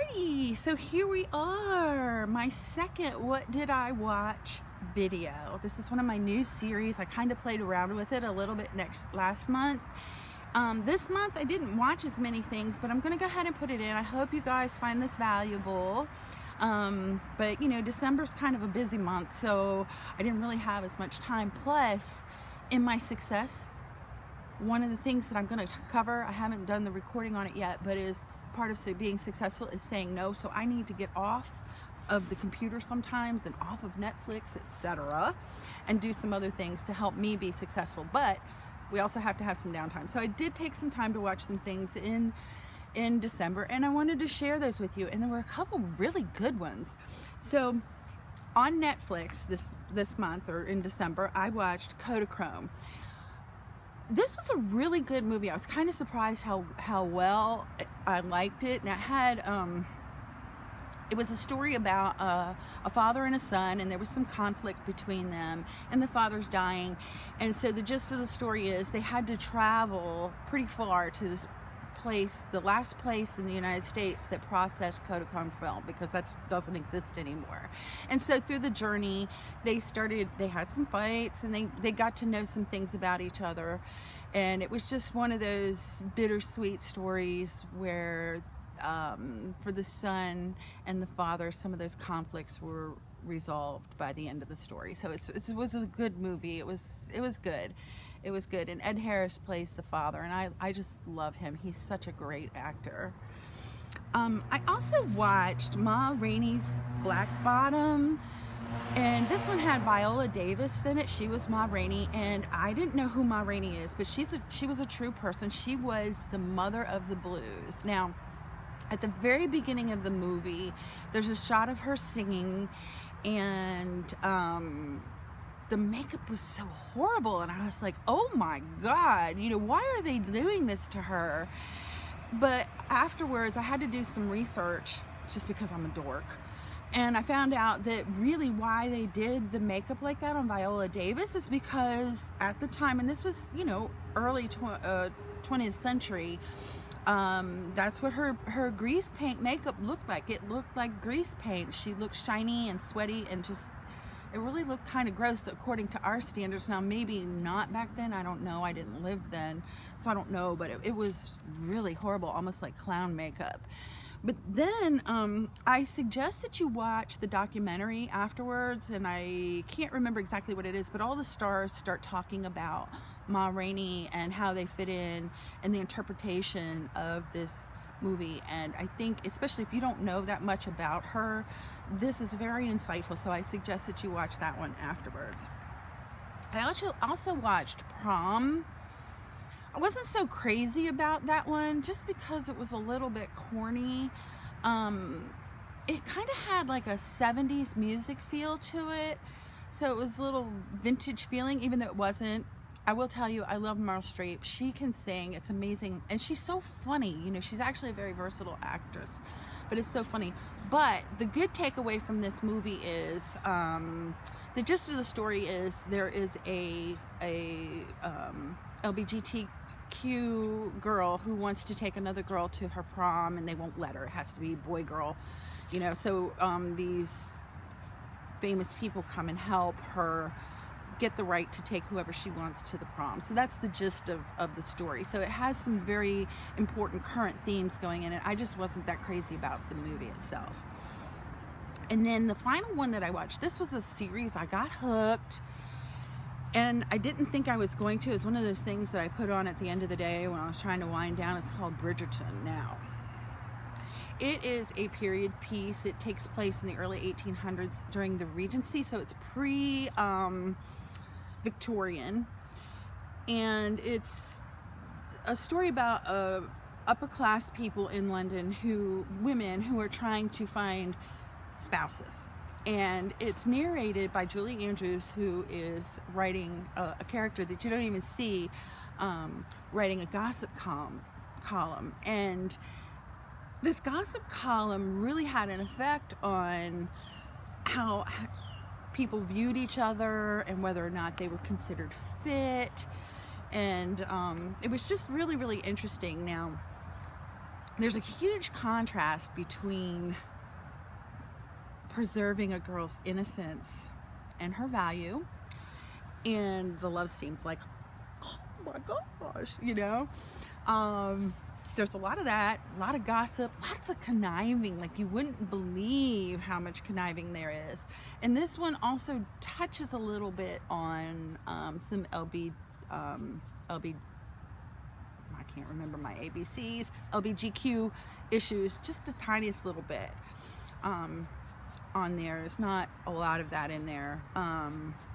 Alrighty, so here we are, my second What Did I Watch video. This is one of my new series. I kind of played around with it a little bit last month. This month I didn't watch as many things, but I'm going to go ahead and put it in. I hope you guys find this valuable. But you know, December's kind of a busy month, so I didn't really have as much time. Plus, in my success, one of the things that I'm going to cover, I haven't done the recording on it yet, but is part of being successful is saying no. So I need to get off of the computer sometimes and off of Netflix, etc., and do some other things to help me be successful. But we also have to have some downtime. So I did take some time to watch some things in December, and I wanted to share those with you. And there were a couple really good ones. So on Netflix this month, or in December, I watched Trickum. This was a really good movie. I was kind of surprised how well I liked it. And it had it was a story about a father and a son, and there was some conflict between them, and the father's dying. And so the gist of the story is they had to travel pretty far to this place, the last place in the United States that processed Trickum film, because that doesn't exist anymore. And so through the journey, they had some fights, and they got to know some things about each other. And it was just one of those bittersweet stories where for the son and the father, some of those conflicts were resolved by the end of the story. So it was a good movie. It was good. It was good. And Ed Harris plays the father, and I just love him. He's such a great actor. I also watched Ma Rainey's Black Bottom, and this one had Viola Davis in it. She was Ma Rainey, and I didn't know who Ma Rainey is, but she was a true person. She was the mother of the blues. Now, at the very beginning of the movie, there's a shot of her singing, and the makeup was so horrible, and I was like, oh my God, you know, why are they doing this to her? But afterwards, I had to do some research, just because I'm a dork, and I found out that really why they did the makeup like that on Viola Davis is because at the time, and this was, you know, early 20th century, that's what her grease paint makeup looked like. It looked like grease paint. She looked shiny and sweaty, and just, it really looked kind of gross according to our standards. Now, maybe not back then. I don't know. I didn't live then, so I don't know. But it was really horrible, almost like clown makeup. But then I suggest that you watch the documentary afterwards, and I can't remember exactly what it is, but all the stars start talking about Ma Rainey and how they fit in and the interpretation of this movie. And I think, especially if you don't know that much about her, this is very insightful, so I suggest that you watch that one afterwards. I also watched Prom. I wasn't so crazy about that one, just because it was a little bit corny. It kind of had like a 70s music feel to it, so it was a little vintage feeling, even though it wasn't. I will tell you, I love Meryl Streep. She can sing. It's amazing. And she's so funny. You know, she's actually a very versatile actress. But it's so funny. But the good takeaway from this movie is, the gist of the story is there is a LGBTQ girl who wants to take another girl to her prom, and they won't let her. It has to be boy girl. You know, so these famous people come and help her get the right to take whoever she wants to the prom. So that's the gist of the story. So it has some very important current themes going in it. I just wasn't that crazy about the movie itself. And then the final one that I watched, this was a series. I got hooked, and I didn't think I was going to. It's one of those things that I put on at the end of the day when I was trying to wind down. It's called Bridgerton. Now, it is a period piece. It takes place in the early 1800s during the Regency, so it's Victorian, and it's a story about upper class people in London, women who are trying to find spouses, and it's narrated by Julie Andrews, who is writing a character that you don't even see, writing a gossip column, and this gossip column really had an effect on how people viewed each other and whether or not they were considered fit, and it was just really, really interesting. Now, there's a huge contrast between preserving a girl's innocence and her value, and the love scenes, like, oh my gosh, you know. There's a lot of that, a lot of gossip, lots of conniving, like you wouldn't believe how much conniving there is. And this one also touches a little bit on some I can't remember my ABCs, LBGQ issues, just the tiniest little bit on there. There's not a lot of that in there,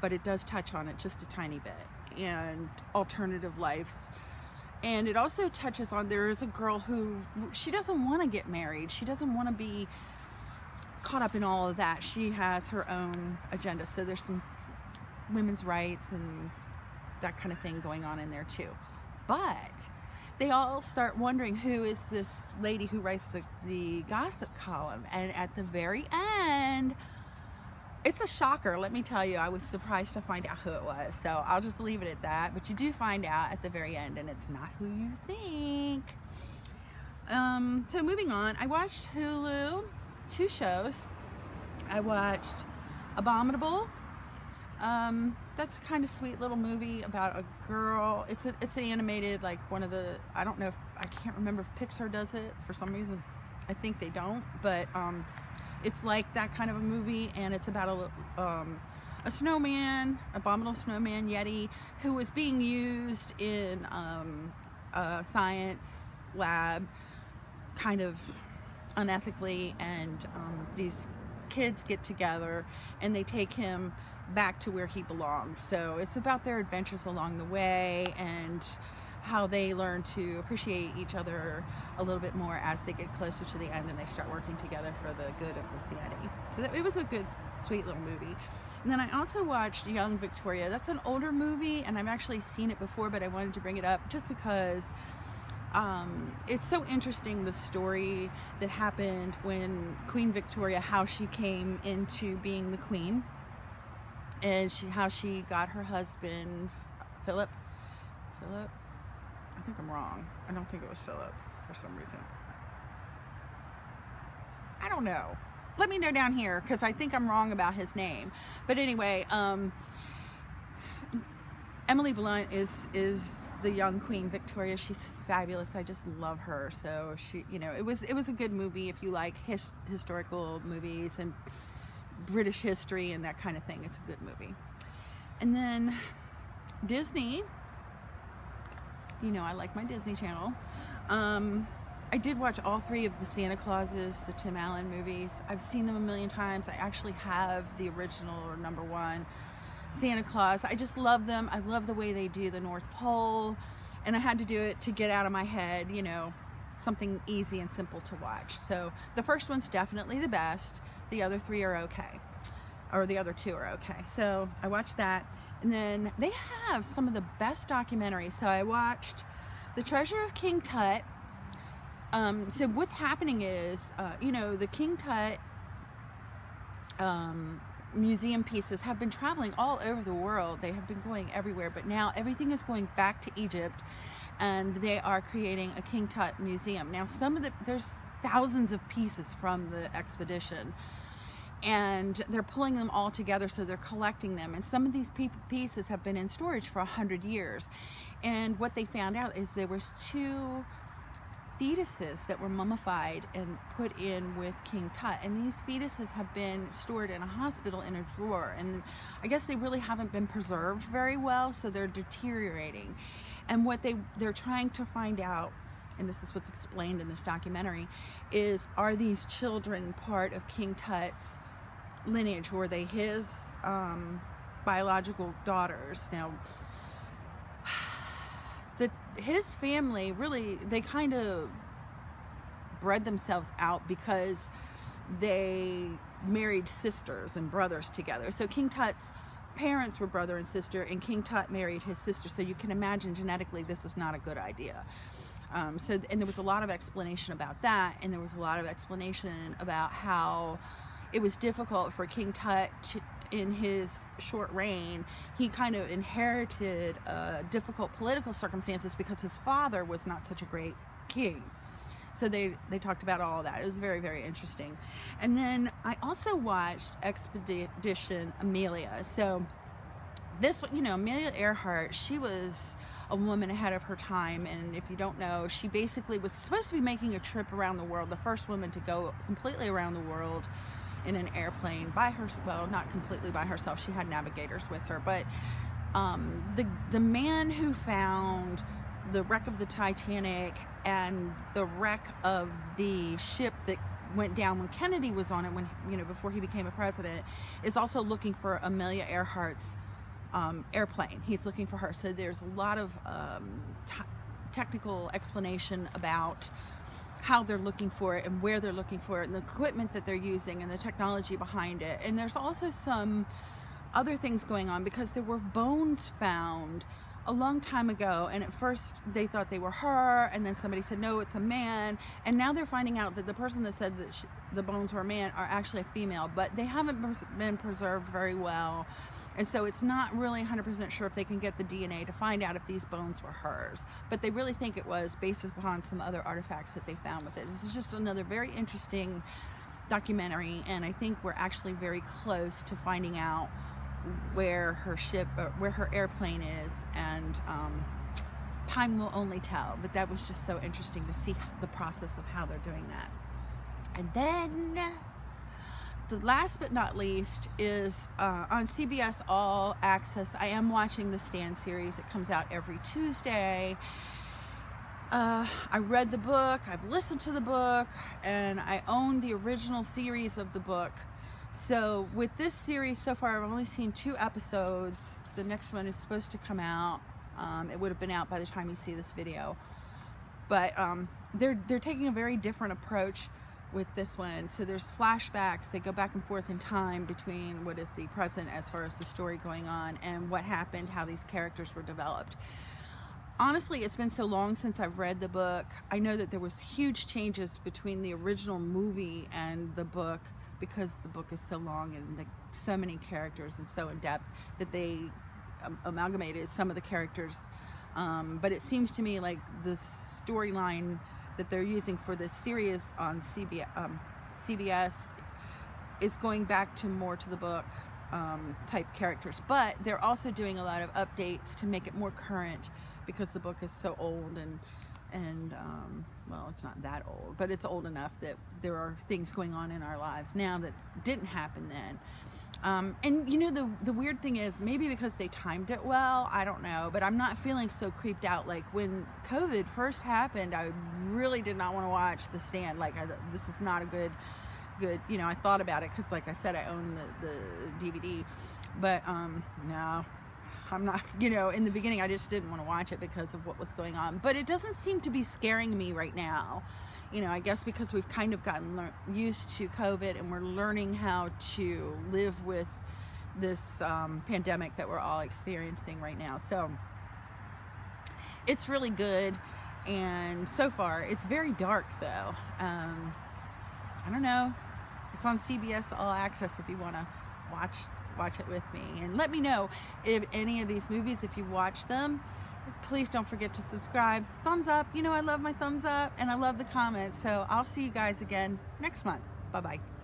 but it does touch on it just a tiny bit, and alternative lives. And it also touches on, there is a girl who, she doesn't want to get married. She doesn't want to be caught up in all of that. She has her own agenda. So there's some women's rights and that kind of thing going on in there too. But they all start wondering, who is this lady who writes the gossip column? And at the very end, it's a shocker, let me tell you. I was surprised to find out who it was. So I'll just leave it at that. But you do find out at the very end, and it's not who you think. So moving on, I watched Hulu, 2 shows. I watched Abominable. That's a kind of sweet little movie about a girl. It's an animated, like one of the, I don't know if, I can't remember if Pixar does it for some reason. I think they don't, but it's like that kind of a movie, and it's about a snowman, abominable snowman, Yeti, who was being used in a science lab kind of unethically, and these kids get together and they take him back to where he belongs. So it's about their adventures along the way and how they learn to appreciate each other a little bit more as they get closer to the end and they start working together for the good of the Yeti. So it was a good, sweet little movie. And then I also watched Young Victoria. That's an older movie, and I've actually seen it before, but I wanted to bring it up just because it's so interesting, the story that happened when Queen Victoria, how she came into being the queen, and how she got her husband, Philip, I think I'm wrong. I don't think it was Philip for some reason. I don't know. Let me know down here, because I think I'm wrong about his name. But anyway, Emily Blunt is the young Queen Victoria. She's fabulous. I just love her. So she, you know, it was a good movie if you like historical movies and British history and that kind of thing. It's a good movie. And then Disney. You know, I like my Disney Channel. I did watch all 3 of the Santa Clauses, the Tim Allen movies. I've seen them a million times. I actually have the original, or #1 Santa Claus. I just love them. I love the way they do the North Pole, and I had to do it to get out of my head, you know, something easy and simple to watch. So the first one's definitely the best. The other 3 are okay, or the other 2 are okay. So I watched that. And then they have some of the best documentaries. So I watched The Treasure of King Tut. So what's happening is, you know, the King Tut museum pieces have been traveling all over the world. They have been going everywhere, but now everything is going back to Egypt, and they are creating a King Tut museum. Now there's thousands of pieces from the expedition, and they're pulling them all together, so they're collecting them. And some of these pieces have been in storage for 100 years. And what they found out is there was 2 fetuses that were mummified and put in with King Tut. And these fetuses have been stored in a hospital in a drawer. And I guess they really haven't been preserved very well, so they're deteriorating. And what they're trying to find out, and this is what's explained in this documentary, is, are these children part of King Tut's lineage? Were they his biological daughters? Now, his family, really, they kind of bred themselves out because they married sisters and brothers together. So King Tut's parents were brother and sister, and King Tut married his sister. So you can imagine genetically this is not a good idea. And there was a lot of explanation about that, and there was a lot of explanation about how it was difficult for King Tut in his short reign. He kind of inherited difficult political circumstances because his father was not such a great king. So they talked about all of that. It was very, very interesting. And then I also watched Expedition Amelia. So this, Amelia Earhart, she was a woman ahead of her time, and if you don't know, she basically was supposed to be making a trip around the world, the first woman to go completely around the world in an airplane by herself. Well, not completely by herself, she had navigators with her, but the man who found the wreck of the Titanic and the wreck of the ship that went down when Kennedy was on it, when before he became a president, is also looking for Amelia Earhart's airplane. He's looking for her. So there's a lot of technical explanation about how they're looking for it and where they're looking for it and the equipment that they're using and the technology behind it. And there's also some other things going on, because there were bones found a long time ago, and at first they thought they were her, and then somebody said no, it's a man, and now they're finding out that the person that said that the bones were a man are actually a female, but they haven't been preserved very well. And so it's not really 100% sure if they can get the DNA to find out if these bones were hers. But they really think it was, based upon some other artifacts that they found with it. This is just another very interesting documentary, and I think we're actually very close to finding out where her airplane is, and time will only tell. But that was just so interesting to see the process of how they're doing that. And then the last but not least is on CBS All Access. I am watching the Stand series. It comes out every Tuesday. I read the book, I've listened to the book, and I own the original series of the book. So with this series so far, I've only seen 2 episodes. The next one is supposed to come out. It would have been out by the time you see this video. But they're taking a very different approach with this one. So there's flashbacks. They go back and forth in time between what is the present as far as the story going on and what happened, how these characters were developed. Honestly, it's been so long since I've read the book. I know that there was huge changes between the original movie and the book, because the book is so long and so many characters and so in depth that they amalgamated some of the characters. But it seems to me like the storyline that they're using for this series on CBS is going back to more to the book type characters. But they're also doing a lot of updates to make it more current, because the book is so old and well, it's not that old, but it's old enough that there are things going on in our lives now that didn't happen then. And the weird thing is, maybe because they timed it well, I don't know, but I'm not feeling so creeped out. Like when COVID first happened, I really did not want to watch The Stand. Like this is not a good, I thought about it, because like I said, I own the DVD, but no, I'm not, in the beginning I just didn't want to watch it because of what was going on. But it doesn't seem to be scaring me right now. I guess because we've kind of gotten used to COVID, and we're learning how to live with this pandemic that we're all experiencing right now. So it's really good. And so far, it's very dark though. I don't know. It's on CBS All Access if you want to watch it with me. And let me know if any of these movies, if you watch them. Please don't forget to subscribe. Thumbs up. I love my thumbs up, and I love the comments. So I'll see you guys again next month. Bye-bye.